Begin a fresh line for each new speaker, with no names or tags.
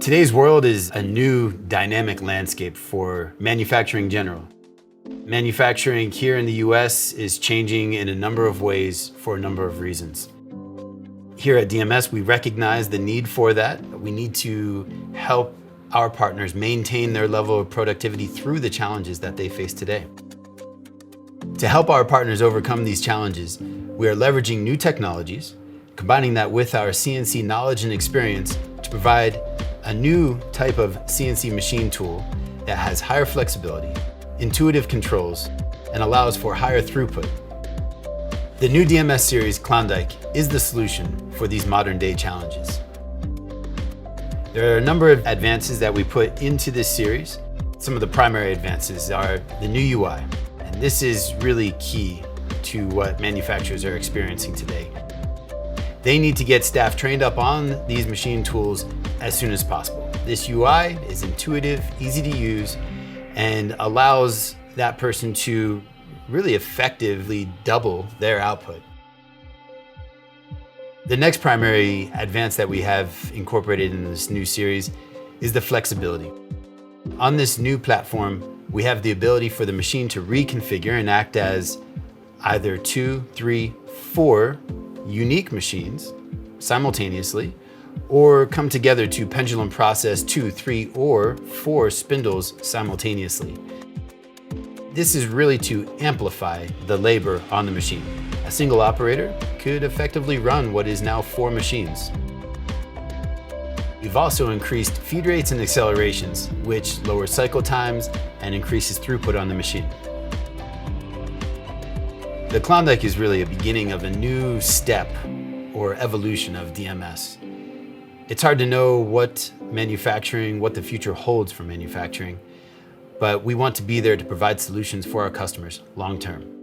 Today's world is a new dynamic landscape for manufacturing in general. Manufacturing here in the US is changing in a number of ways for a number of reasons. Here at DMS, we recognize the need for that. We need to help our partners maintain their level of productivity through the challenges that they face today. To help our partners overcome these challenges, we are leveraging new technologies, combining that with our CNC knowledge and experience to provide a new type of CNC machine tool that has higher flexibility, intuitive controls, and allows for higher throughput. The new DMS series Klondike is the solution for these modern day challenges. There are a number of advances that we put into this series. Some of the primary advances are the new UI, and this is really key to what manufacturers are experiencing today. They need to get staff trained up on these machine tools as soon as possible. This UI is intuitive, easy to use, and allows that person to really effectively double their output. The next primary advance that we have incorporated in this new series is the flexibility. On this new platform, we have the ability for the machine to reconfigure and act as either 2, 3, 4 unique machines simultaneously, or come together to pendulum process 2, 3, or 4 spindles simultaneously. This is really to amplify the labor on the machine. A single operator could effectively run what is now 4 machines. We've also increased feed rates and accelerations, which lowers cycle times and increases throughput on the machine. The Klondike is really a beginning of a new step or evolution of DMS. It's hard to know what the future holds for manufacturing, but we want to be there to provide solutions for our customers long term.